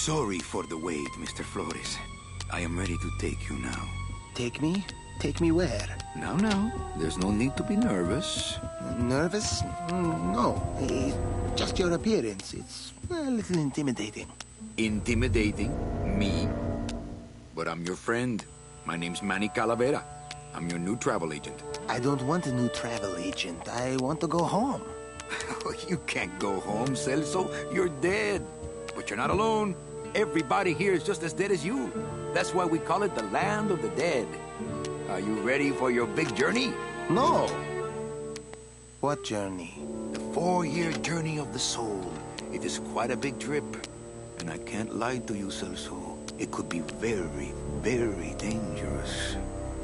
Sorry for the wait, Mr. Flores. I am ready to take you now. Take me? Take me where? Now, there's no need to be nervous. Nervous? No. Just your appearance. It's a little intimidating. Intimidating? Me? But I'm your friend. My name's Manny Calavera. I'm your new travel agent. I don't want a new travel agent. I want to go home. You can't go home, Celso. You're dead. But you're not alone. Everybody here is just as dead as you. That's why we call it the land of the dead. Are you ready for your big journey? No. What journey? The 4-year journey of the soul. It is quite a big trip. And I can't lie to you, Celso. It could be very, very dangerous.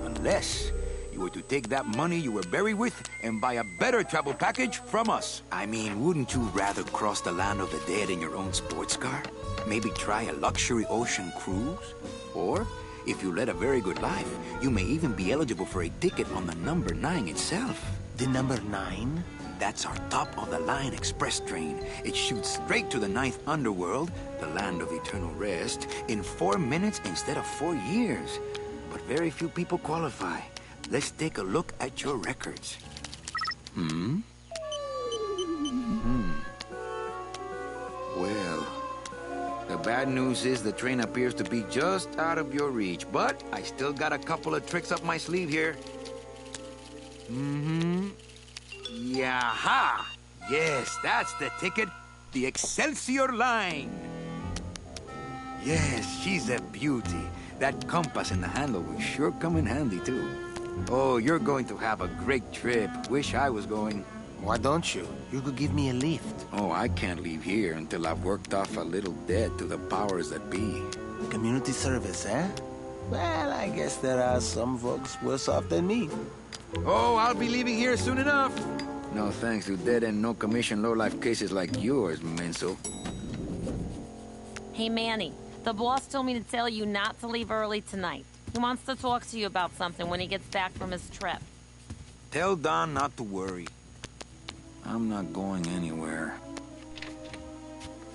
Unless you were to take that money you were buried with and buy a better travel package from us. I mean, wouldn't you rather cross the land of the dead in your own sports car? Maybe try a luxury ocean cruise? Or, if you led a very good life, you may even be eligible for a ticket on the number 9 itself. The number 9? That's our top-of-the-line express train. It shoots straight to the 9th underworld, the land of eternal rest, in 4 minutes instead of 4 years. But very few people qualify. Let's take a look at your records. Well, the bad news is the train appears to be just out of your reach, but I still got a couple of tricks up my sleeve here. Yaha! Yes, that's the ticket. The Excelsior line. Yes, she's a beauty. That compass in the handle will sure come in handy, too. Oh, you're going to have a great trip. Wish I was going. Why don't you? You could give me a lift. Oh, I can't leave here until I've worked off a little debt to the powers that be. Community service, eh? Well, I guess there are some folks worse off than me. Oh, I'll be leaving here soon enough. No thanks to dead-end, no-commission, low-life cases like yours, Menso. Hey, Manny. The boss told me to tell you not to leave early tonight. He wants to talk to you about something when he gets back from his trip. Tell Don not to worry. I'm not going anywhere.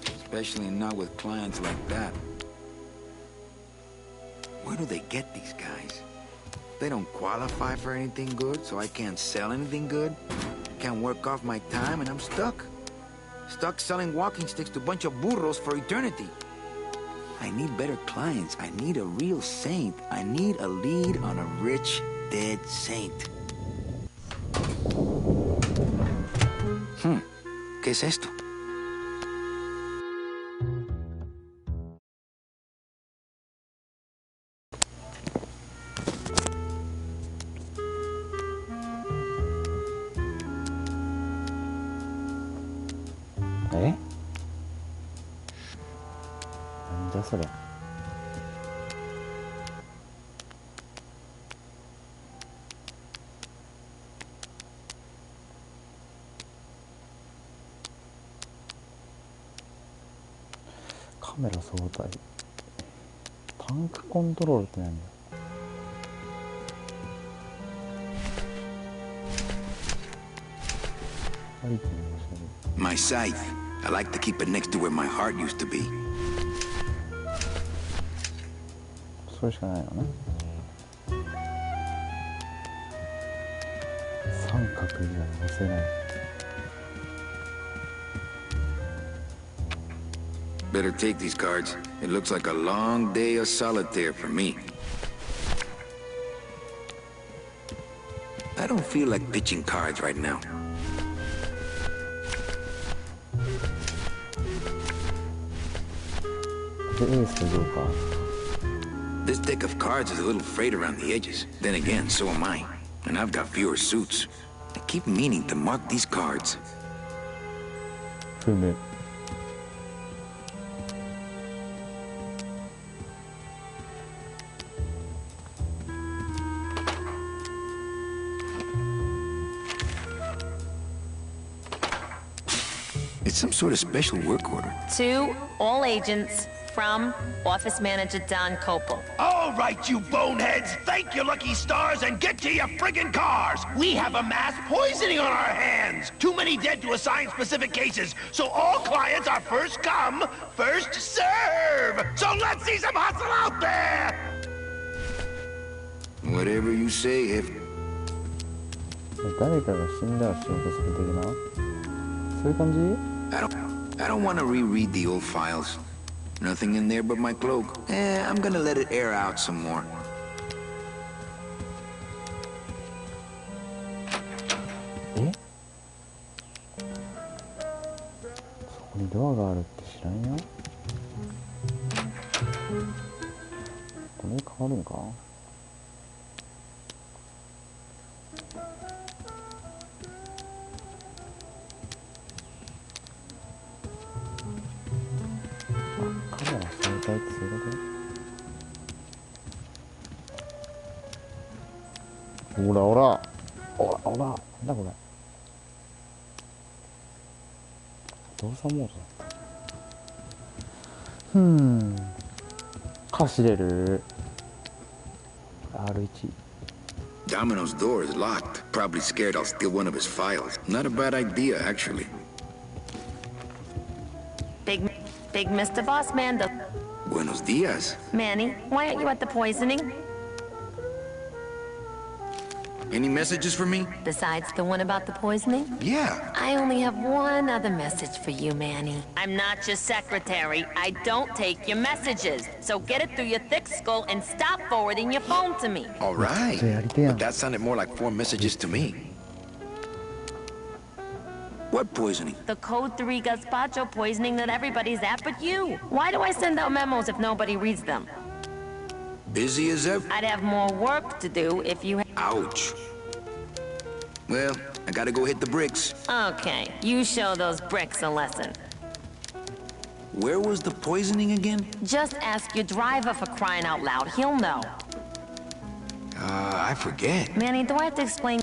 Especially not with clients like that. Where do they get these guys? They don't qualify for anything good, so I can't sell anything good. Can't work off my time, and I'm stuck. Stuck selling walking sticks to a bunch of burros for eternity. I need better clients. I need a real saint. I need a lead on a rich, dead saint. ¿Qué es esto? ¿Eh? なんだそれ。カメラ相対。タンクコントロールって何だ。My scythe. I like to keep it next to where my heart used to be. それしかないのね。三角以外押せない。Better take these cards. It looks like a long day of solitaire for me. I don't feel like pitching cards right now. This deck of cards is a little frayed around the edges. Then again, so am I. And I've got fewer suits. I keep meaning to mark these cards. It's some sort of special work order. To all agents, From Office Manager Don Copel. All right, you boneheads, thank your lucky stars and get to your friggin' cars. We have a mass poisoning on our hands. Too many dead to assign specific cases, so all clients are first come, first serve. So let's see some hustle out there. Whatever you say, if 誰かが死んだら仕事する的なそういう感じ I don't want to reread the old files. Nothing in there but my cloak. I'm gonna let it air out some more. えそこにドアがあるって知らんよ。これで変わるんかカメラ相対ってそういうことほらほらほらほらなんだこれ動作モードだ走れる R1 Domino's door is locked. Probably scared I'll steal one of his files. Not a bad idea, actually. Big Mr. Boss Man. Buenos dias. Manny, why aren't you at the poisoning? Any messages for me? Besides the one about the poisoning? Yeah. I only have one other message for you, Manny. I'm not your secretary. I don't take your messages. So get it through your thick skull and stop forwarding your phone to me. All right. But that sounded more like 4 messages to me. What poisoning? The Code 3 gazpacho poisoning that everybody's at but you. Why do I send out memos if nobody reads them? Busy as ever? I'd have more work to do if you... Ouch. Well, I gotta go hit the bricks. Okay, you show those bricks a lesson. Where was the poisoning again? Just ask your driver for crying out loud. He'll know. I forget. Manny, do I have to explain?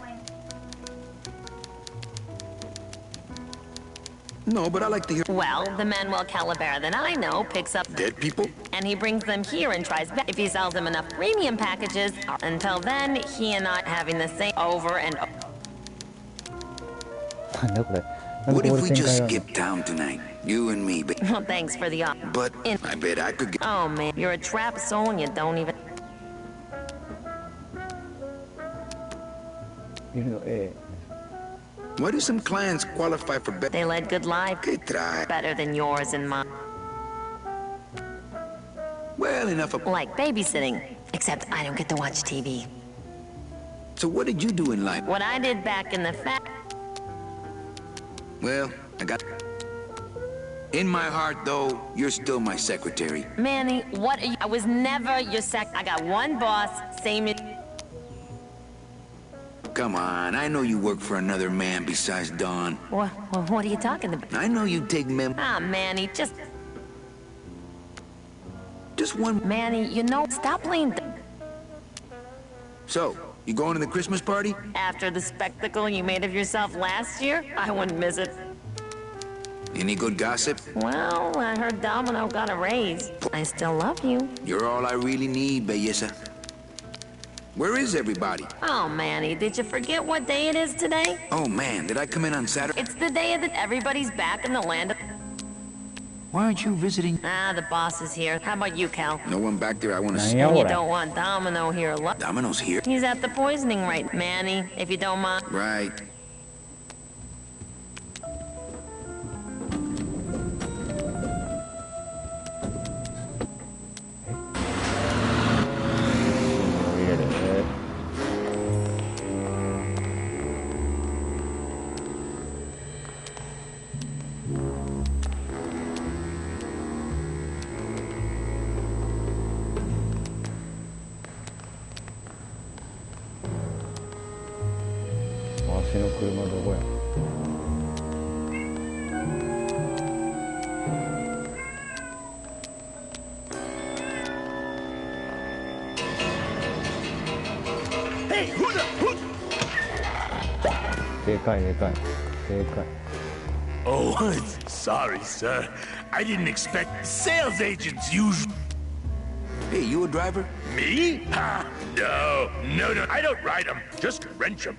No, but I like to hear... Well, the Manuel Calavera that I know picks up... Dead people? And he brings them here and tries if he sells them enough premium packages. Until then, he and I having the same over and over. なんだこれ What if we just skip town tonight? You and me, babe. Well, thanks for the offer. But I bet I could get... Oh, man, you're a trapped soul and you don't even... 見るの A Why do some clients qualify for better? They led good life. Que try. Better than yours and mine. Well, enough of... Like babysitting. Except I don't get to watch TV. So what did you do in life? What I did back in the Well, I got... In my heart, though, you're still my secretary. Manny, what are you... I was never your I got one boss, same... Come on, I know you work for another man besides Don. What are you talking about? I know you take Ah, Manny, just one... Manny, you know, stop playing... So, you going to the Christmas party? After the spectacle you made of yourself last year, I wouldn't miss it. Any good gossip? Well, I heard Domino got a raise. I still love you. You're all I really need, belleza. Where is everybody? Oh, Manny, did you forget what day it is today? Oh, man, did I come in on Saturday? It's the day that everybody's back in the land of... Why aren't you visiting? Ah, the boss is here. How about you, Cal? No one back there I want to see. And you don't want Domino here. Domino's here? He's at the poisoning right, Manny, if you don't mind. Right.でかいでかいでかい Oh, sorry, sir. I didn't expect sales agents usually. Hey, you a driver? Me? Ha! No. I don't ride them. Just wrench them.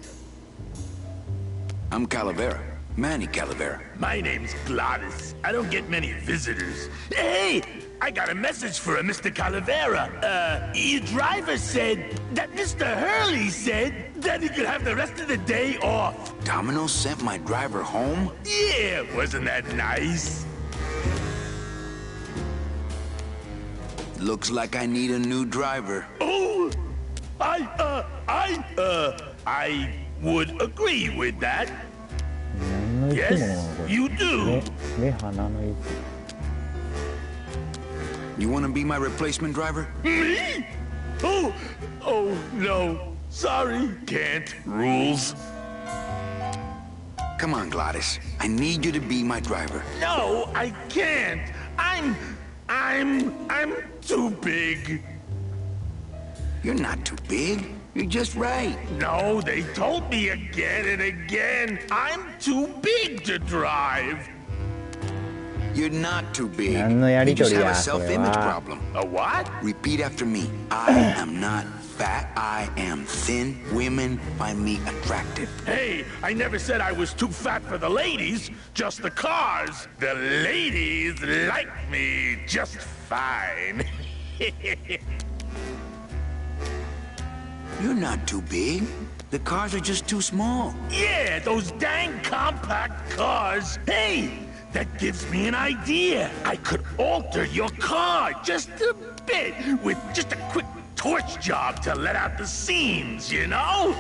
I'm Calavera. Manny Calavera. My name's Gladys. I don't get many visitors. Hey! I got a message for a Mr. Calavera. Your driver said that Mr. Hurley said that he could have the rest of the day off. Domino sent my driver home? Yeah, wasn't that nice? Looks like I need a new driver. Oh! I would agree with that. 何の生き物なの Yes, これ you do. 目鼻の生き You wanna be my replacement driver? Me? Oh, no. Sorry, can't. Rules. Come on, Gladys. I need you to be my driver. No, I can't. I'm too big. You're not too big. You're just right. No, they told me again and again. I'm too big to drive. You're not too big. 何のやり You と just り have や a それ self-image は problem. A what? Repeat after me. I am not fat. I am thin. Women find me attractive. Hey, I never said I was too fat for the ladies, just the cars. The ladies like me just fine. You're not too big. The cars are just too small. Yeah, those dang compact cars. Hey, that gives me an idea. I could alter your car just a bit with just a quick torch job to let out the seams, you know?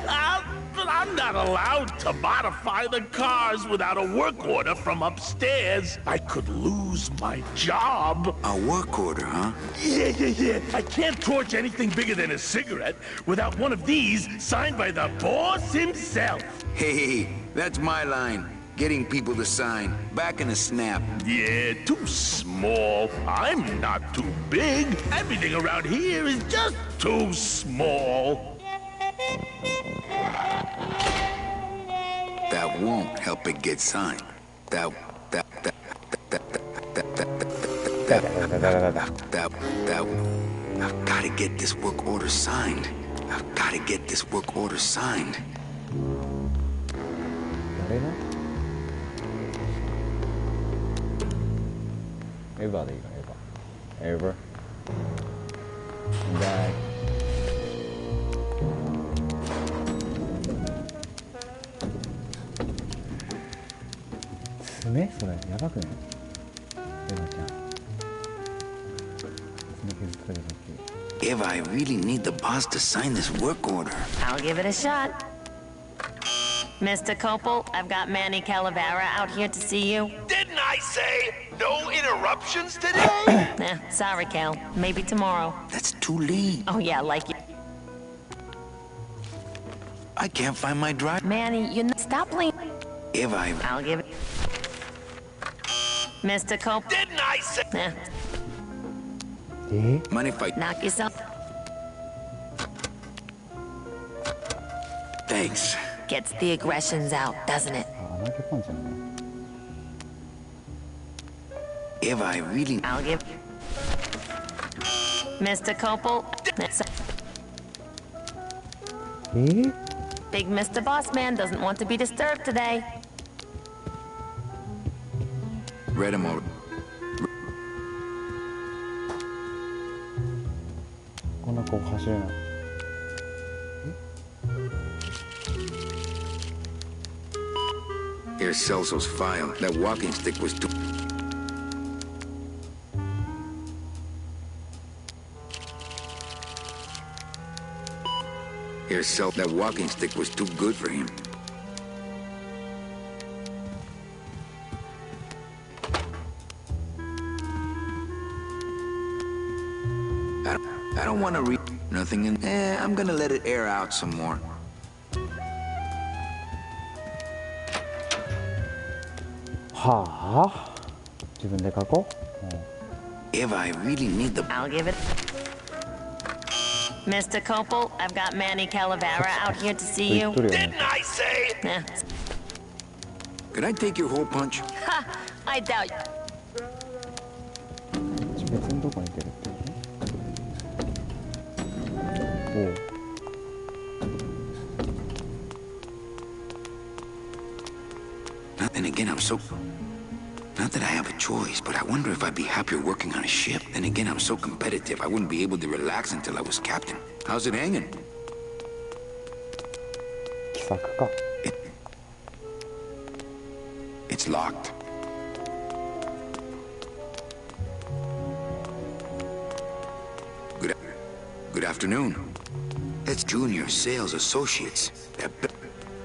But I'm not allowed to modify the cars without a work order from upstairs. I could lose my job. A work order, huh? Yeah. I can't torch anything bigger than a cigarette without one of these signed by the boss himself. Hey, that's my line. Getting people to sign. Back in a snap. Yeah, too small. I'm not too big. Everything around here is just too small. That won't help it get signed. That I've gotta get this work order signed. I've gotta get this work order signed. 誰がエヴァでいいかエヴァだい爪それやばくないエヴァちゃん爪削ったけど If I really need the boss to sign this work order. I'll give it a shot. Mr. Copel, I've got Manny Calavera out here to see you. Didn't I say no interruptions today? Sorry, Cal. Maybe tomorrow. That's too late. Oh, yeah, like you. I can't find my driver. Manny, stop playing. If I... I'll give it. Mr. Copel. Didn't I say... Mind if I... Knock yourself. Thanks. Gets the aggressions out, doesn't it? 穴開けパンチなの If I really... I'll give... Mr. Copel. Big Mr. Bossman doesn't want to be disturbed today. Read them all. Here's Celso's file. That walking stick was too... Here's Celso. That walking stick was too good for him. I don't want to read nothing in... I'm gonna let it air out some more. If I really need the... I'll give it. Mr. Copel, I've got Manny Calavera out here to see you. Didn't I say... Could I take your hole punch? Ha! I doubt. 別のとこに出るってこと？おう。Then again, I'm so... Not that I have a choice, but I wonder if I'd be happier working on a ship. Then again, I'm so competitive, I wouldn't be able to relax until I was captain. How's it hanging? 気さくか。It's locked. Good afternoon. It's Junior Sales Associates.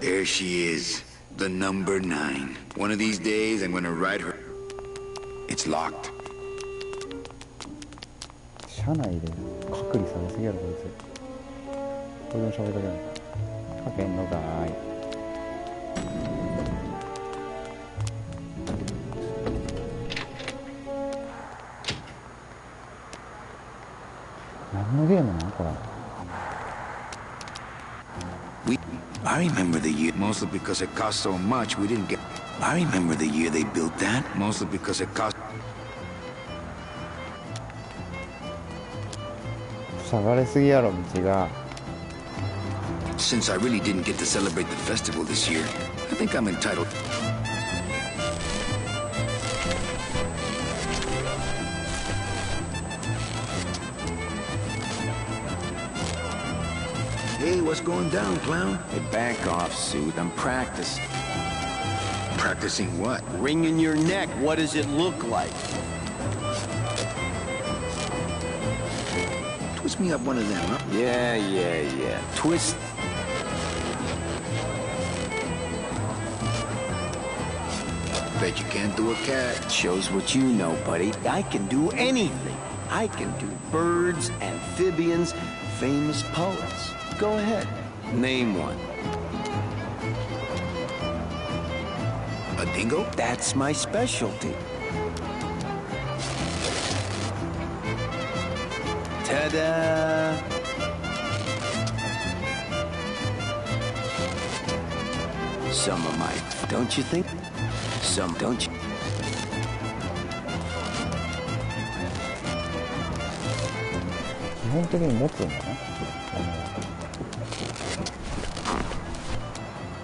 There she is. The number 9. One of these days, I'm gonna ride her. It's locked. 車内で隔離されすぎやろこいつ。これを喋りかけるのかけんのかーい。何のゲームなんこれ。I remember the year, mostly because it cost so much, we didn't get... I remember the year they built that, mostly because it cost... 塞がれすぎやろ道が。 Since I really didn't get to celebrate the festival this year, I think I'm entitled... Hey, what's going down, clown? Hey, back off, Suit. I'm practicing. Practicing what? Wringing your neck. What does it look like? Twist me up one of them, huh? Yeah. Twist. Bet you can't do a cat. Shows what you know, buddy. I can do anything. I can do birds, amphibians, famous poets. Go ahead. Name one. A dingo? That's my specialty. Ta-da! Some of my... Don't you think? Some, don't you?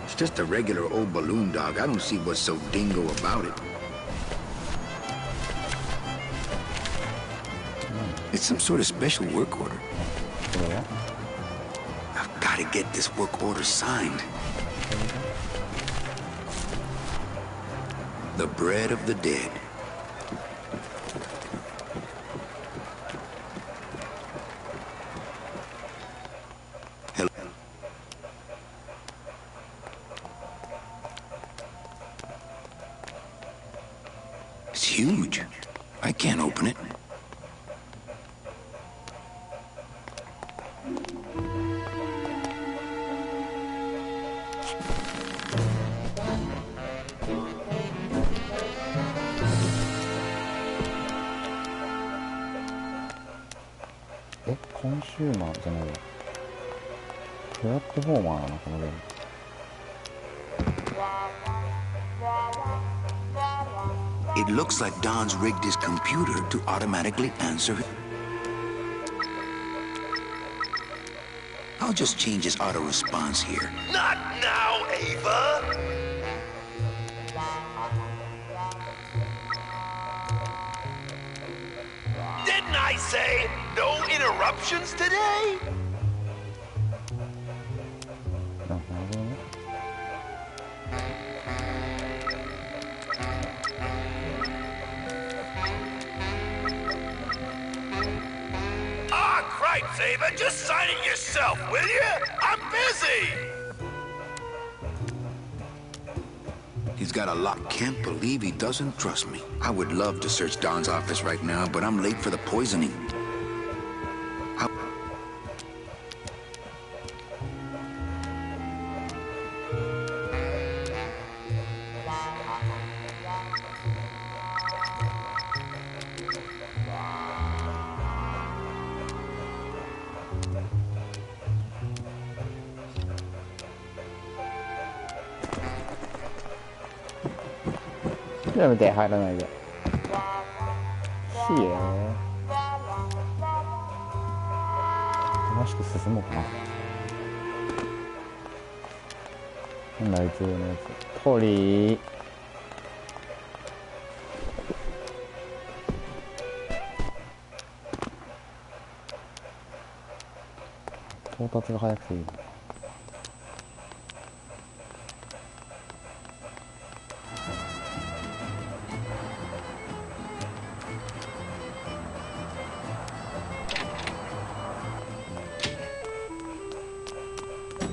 It's just a regular old balloon dog. I don't see what's so dingo about it. It's some sort of special work order. I've got to get this work order signed. The bread of the dead. Hello. It's huge. I can't open it. Consumer じゃないわ。プラットフォーマーなのこのゲーム。It looks like Don's rigged his computer to automatically answer it. I'll just change his auto response here. Not now, Ava! Didn't I say no interruptions today? Ah, cripes, Ava! Just sign it yourself, will you? I'm busy! He's got a lock. Can't believe he doesn't trust me. I would love to search Don's office right now, but I'm late for the poisoning. やめて、入らないで。ひえ。楽しく進もうかな。なんだ、あいつのやつ。鳥。到達が早くていいな。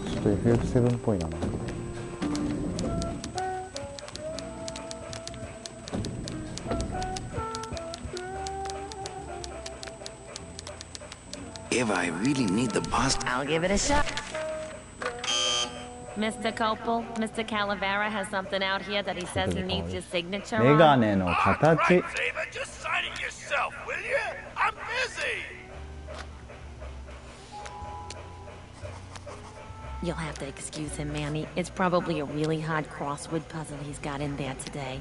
ちょっと FF7 っぽいな。If I really need the boss, I'll give it a shot. Mr. Copel, Mr. Calavera has something out here that he says he needs your signature メ on. ガネの All 形。 right, Saber, just sign it yourself, will you? I'm busy. You'll have to excuse him, Manny. It's probably a really hard crossword puzzle he's got in there today.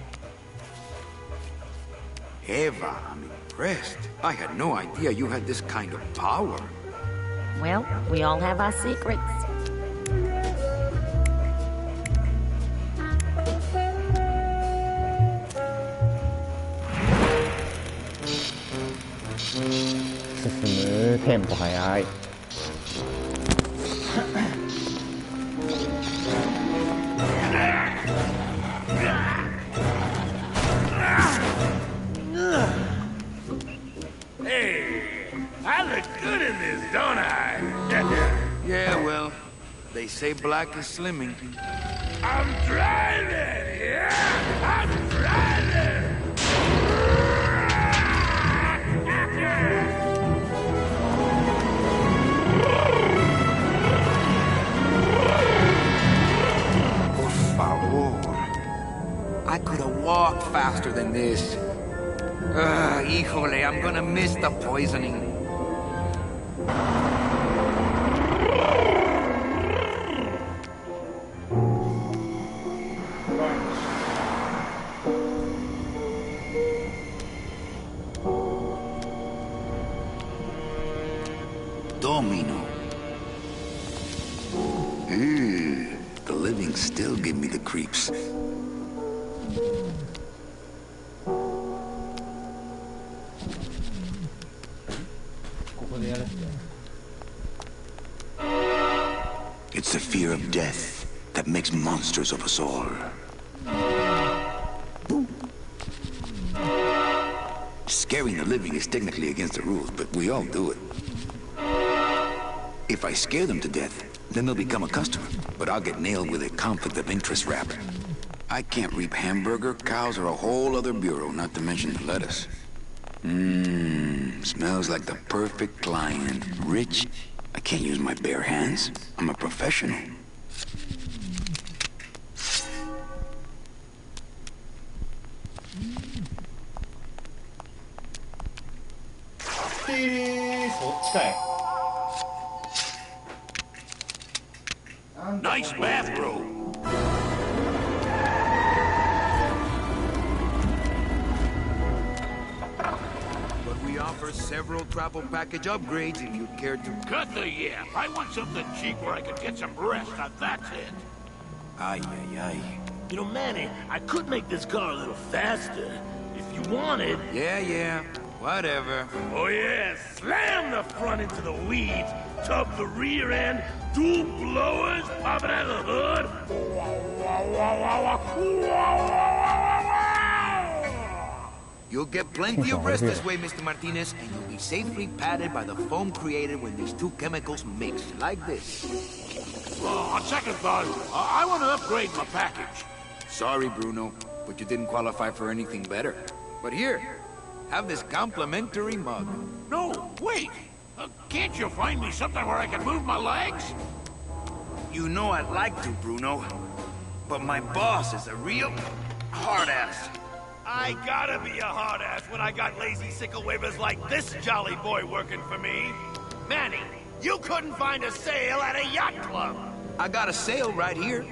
Eva, I'm impressed. I had no idea you had this kind of power. Well, we all have our secrets. Tempo 速い。Hey, I look good in this, don't I? Yeah, well, they say black is slimming. I'm driving, yeah, I'm driving. Por favor. I could have walked faster than this. Híjole, I'm gonna miss the poisoning. Domino. The living still give me the creeps. It's the fear of death that makes monsters of us all. Scaring the living is technically against the rules, but we all do it. If I scare them to death, then they'll become a customer, but I'll get nailed with a conflict of interest rap. I can't reap hamburger, cows, or a whole other bureau, not to mention the lettuce. Smells like the perfect client. Rich. I can't use my bare hands. I'm a professional. Nice bathrobe. But we offer several travel package upgrades if you care to. Cut the yap. I want something cheap where I could get some rest. Now that's it. Ay, ay, ay. You know, Manny, I could make this car a little faster. If you wanted. Yeah, whatever. Oh yeah, slam the front into the weeds, tub the rear end, dual blowers popping out of the hood. You'll get plenty of rest this way, Mr. Martinez, and you'll be safely padded by the foam created when these two chemicals mix, like this. On second thought, I want to upgrade my package. Sorry, Bruno, but you didn't qualify for anything better. But here, have this complimentary mug. No, wait. Can't you find me something where I can move my legs? You know I'd like to, Bruno, but my boss is a real hard-ass. I gotta be a hard ass when I got lazy sickle wavers like this jolly boy working for me. Manny, you couldn't find a sale at a yacht club. I got a sale right here.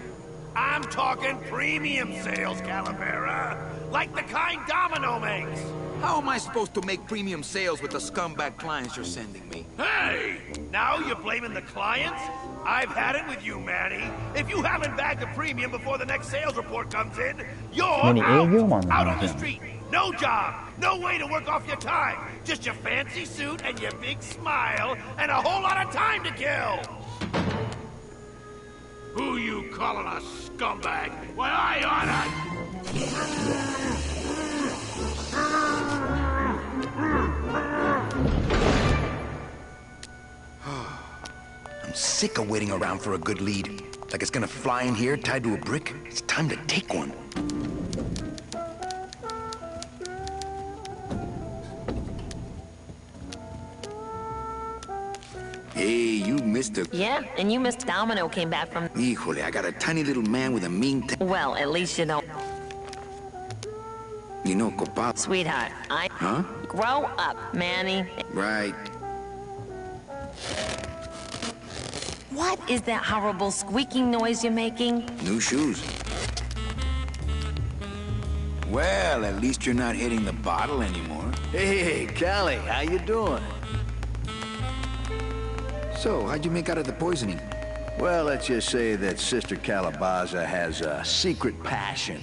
I'm talking premium sales, Calavera. like the kind Domino makes. How am I supposed to make premium sales with the scumbag clients you're sending me? Hey! Now you're blaming the clients? I've had it with you, Manny. If you haven't bagged a premium before the next sales report comes in, you're Manny, out on the street. No job, no way to work off your time. Just your fancy suit and your big smile and a whole lot of time to kill. Who you calling a scumbag? Why, I oughta... I'm sick of waiting around for a good lead. Like it's gonna fly in here tied to a brick. It's time to take one. Hey, you Mr. Yeah, and you, Mr. Domino, came back from... Híjole, I got a tiny little man with a mean Well, at least you know... You know, Copal. Sweetheart, Huh? Grow up, Manny. Right. What is that horrible squeaking noise you're making? New shoes. Well, at least you're not hitting the bottle anymore. Hey, Callie, how you doing? So, how'd you make out of the poisoning? Well, let's just say that Sister Calabaza has a secret passion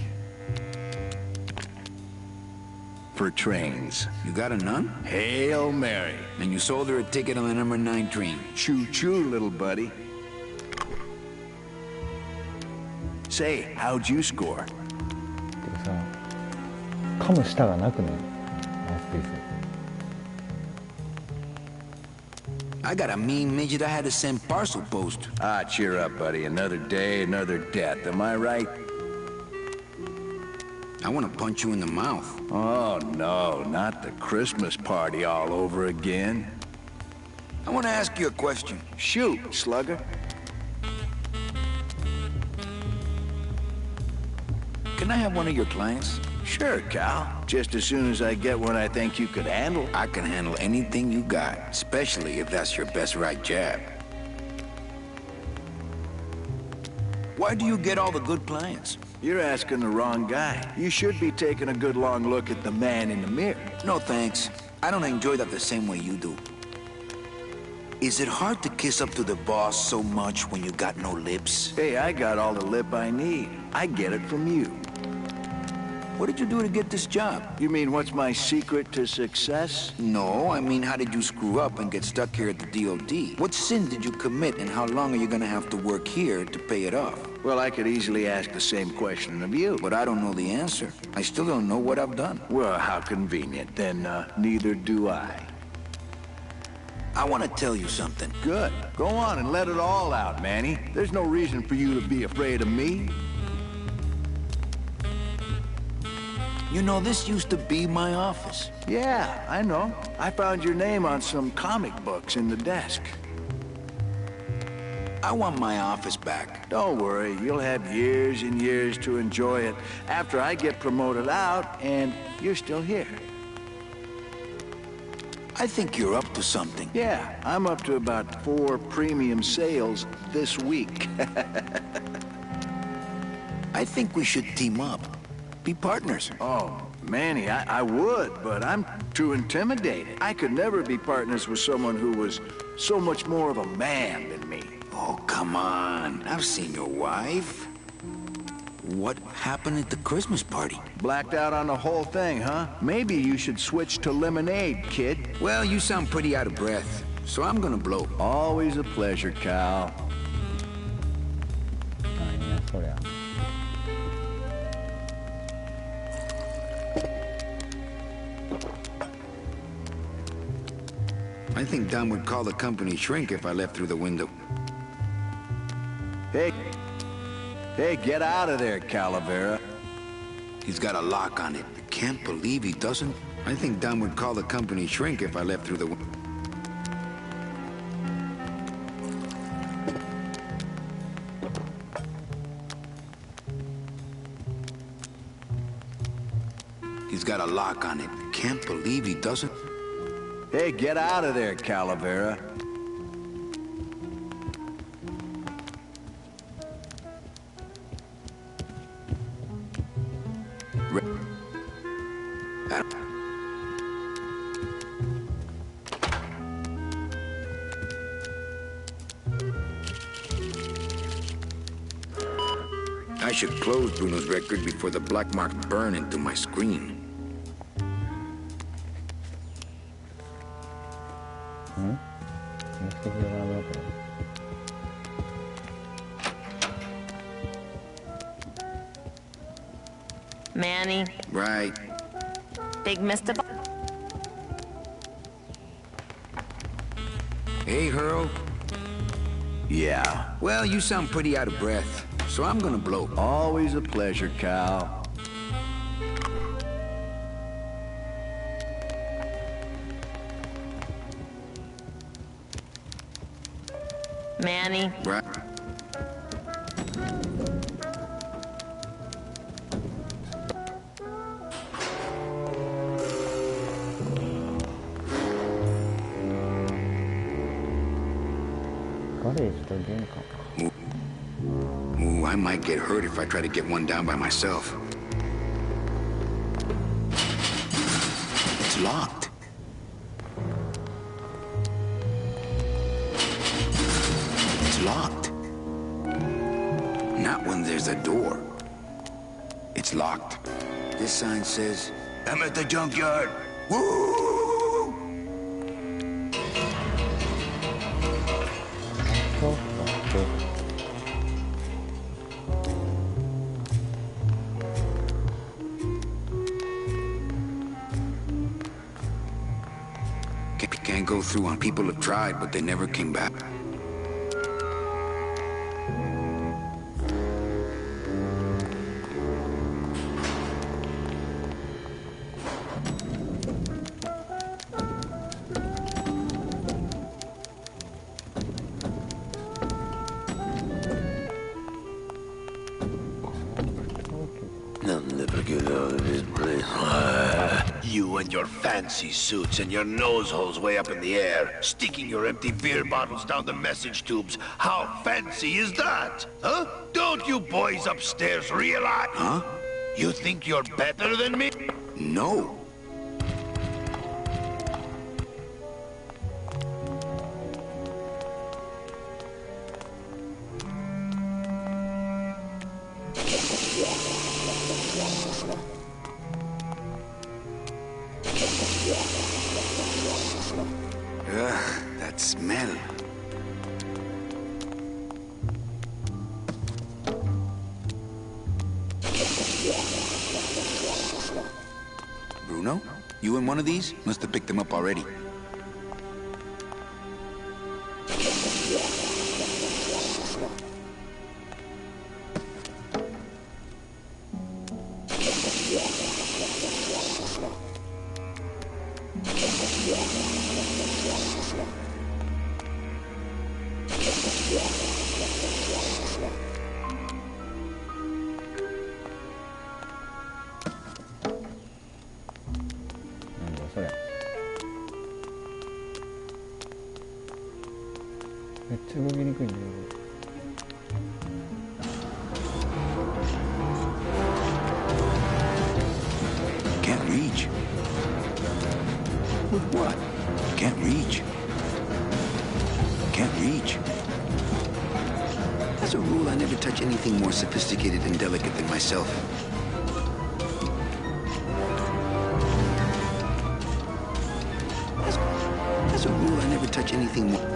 for trains. You got a nun? Hail Mary. And you sold her a ticket on the number 9 train. Choo-choo, little buddy. Say, how'd you score? てかさ、噛む舌がなくね、マウスピース。I got a mean midget I had to send parcel post. Ah, cheer up, buddy. Another day, another death. Am I right? I want to punch you in the mouth. Oh, no, not the Christmas party all over again. I want to ask you a question. Shoot, slugger. Can I have one of your clients? Sure, Cal. Just as soon as I get one I think you could handle. I can handle anything you got, especially if that's your best right jab. Why do you get all the good clients? You're asking the wrong guy. You should be taking a good long look at the man in the mirror. No thanks. I don't enjoy that the same way you do. Is it hard to kiss up to the boss so much when you got no lips? Hey, I got all the lip I need. I get it from you. What did you do to get this job? You mean what's my secret to success? No, I mean how did you screw up and get stuck here at the DOD? What sin did you commit and how long are you gonna have to work here to pay it off? Well, I could easily ask the same question of you. But I don't know the answer. I still don't know what I've done. Well, how convenient. Then, neither do I. I want to tell you something. Good. Go on and let it all out, Manny. There's no reason for you to be afraid of me. You know, this used to be my office. Yeah, I know. I found your name on some comic books in the desk. I want my office back. Don't worry, you'll have years and years to enjoy it after I get promoted out and you're still here. I think you're up to something. Yeah, I'm up to about 4 premium sales this week. I think we should team up. Be partners. Oh, Manny, I would, but I'm too intimidated. I could never be partners with someone who was so much more of a man than me. Oh, come on. I've seen your wife. What happened at the Christmas party? Blacked out on the whole thing, huh? Maybe you should switch to lemonade, kid. Well, you sound pretty out of breath, so I'm gonna blow. Always a pleasure, Cal. なんやそりゃ。I think Don would call the company shrink if I left through the window. Hey, get out of there, Calavera. He's got a lock on it. I can't believe he doesn't. I think Don would call the company shrink if I left through the window. He's got a lock on it. I can't believe he doesn't. Hey, get out of there, Calavera. I should close Bruno's record before the black marks burn into my screen. Manny, Right. big Mr. Hey, Hurl. Yeah, Well, you sound pretty out of breath, so I'm gonna blow. always a pleasure, Cal. Manny, Right. Ooh, I might get hurt if I try to get one down by myself. It's locked. It's locked. Not when there's a door. It's locked. This sign says, I'm at the junkyard. Woo! Can't go through on people have tried, but they never came back. I'll never get out of this place. You and your fancy suits and your nose holes way up in the air, sticking your empty beer bottles down the message tubes. How fancy is that? Huh? Don't you boys upstairs realize? Huh? You think you're better than me? No. That smell. Bruno, you in one of these? Must have picked them up already. Can't reach. With what? Can't reach. Can't reach. As a rule, I never touch anything more sophisticated and delicate than myself. As a rule, I never touch anything more.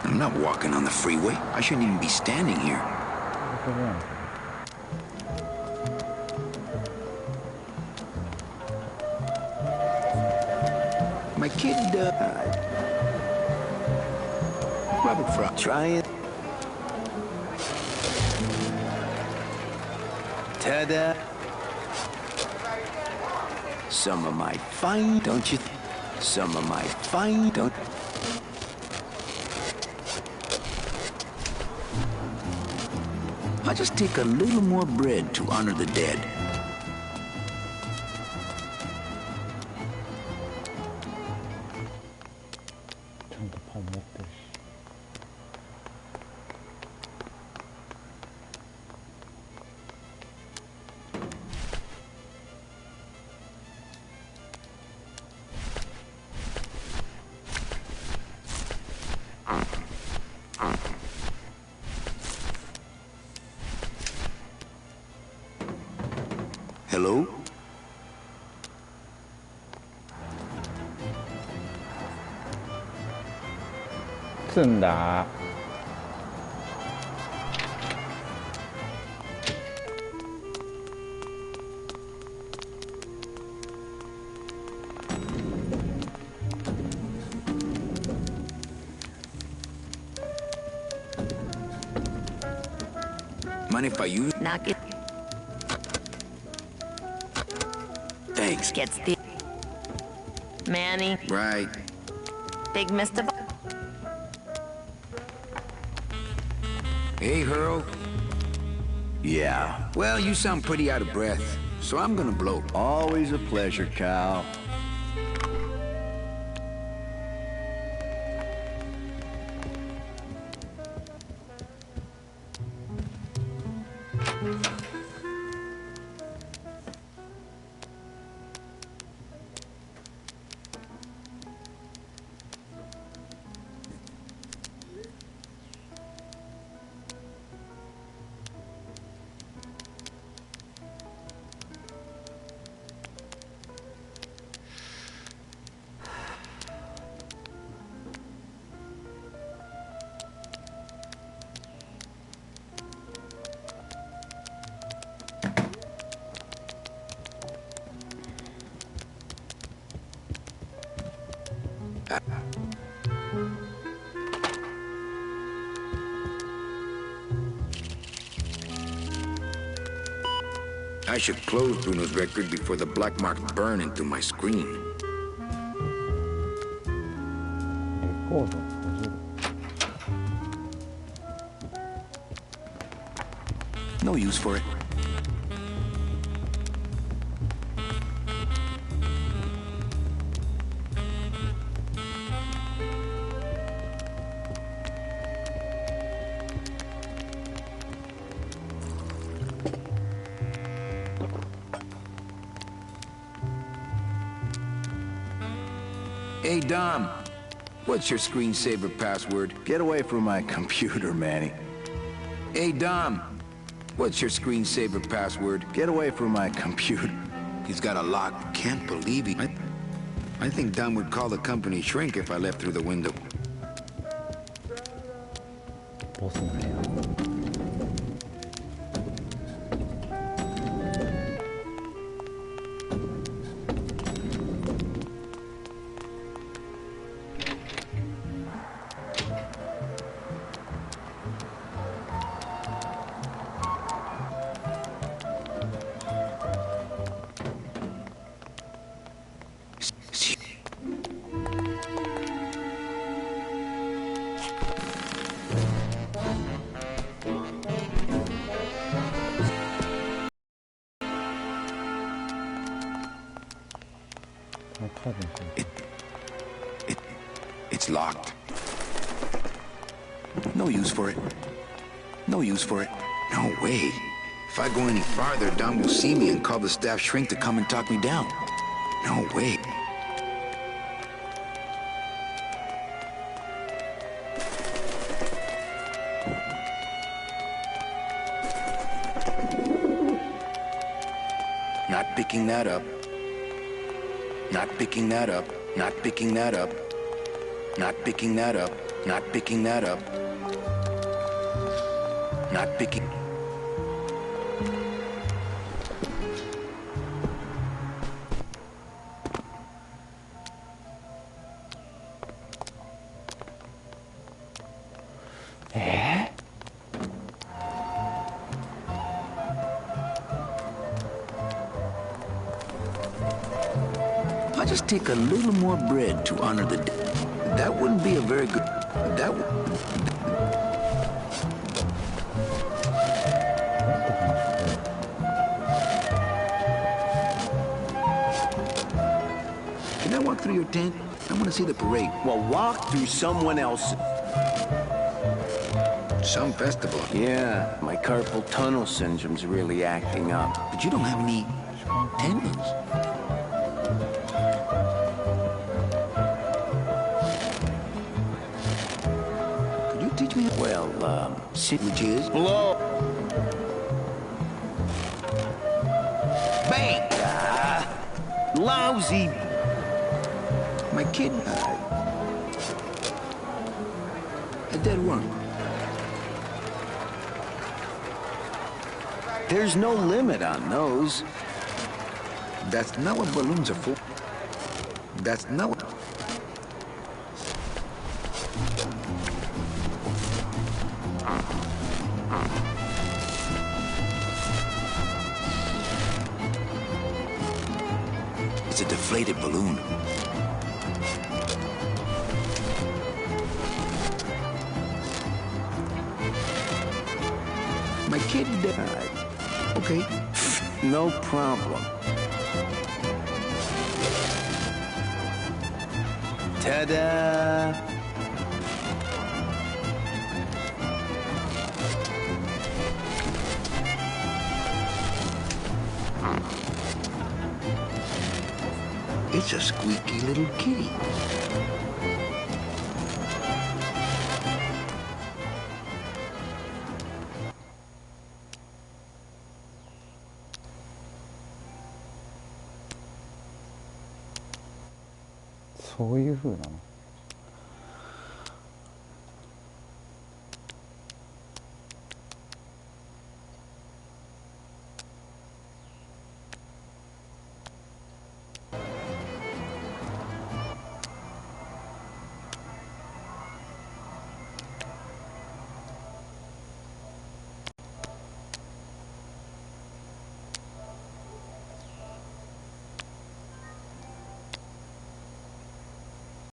I'm not walking on the freeway. I shouldn't even be standing here. My kid, Robert Frost. Try it. Ta-da. Some of my fine, don't you? Some of my fine, don't. I'll just take a little more bread to honor the dead. Hello? 쓴다. Mind if I use? Knock it. Thanks. Gets the... Manny, Right. big Mr. Hey, Hurl. Yeah. Well, you sound pretty out of breath, so I'm gonna blow. Always a pleasure, Cal. I should close Bruno's record before the black marks burn into my screen. 레코드. No use for it. Hey, Dom. What's your screensaver password? Get away from my computer, Manny. Hey, Dom. What's your screensaver password? Get away from my computer. He's got a lock. Can't believe it. I think Dom would call the company shrink if I left through the window. 벗어나요. It's locked. No use for it. No use for it. No way. If I go any farther, Dom will see me and call the staff shrink to come and talk me down. No way. Not picking that up. Not picking that up. Not picking that up. Not picking that up. Not picking that up. Not picking. I'll just take a little more bread to honor the day. That wouldn't be a very good... That would... Can I walk through your tent? I want to see the parade. Well, walk through someone else's. Some festival. Yeah, my carpal tunnel syndrome's really acting up. But you don't have any tendons. Could you teach me? Well, Which is? blow. Bang! Lousy. My kid, a dead worm. There's no limit on those. That's not what balloons are for. That's not what... It's a deflated balloon. My kid, okay. No problem. Ta-da! It's a squeaky little kitty.そういう風なの。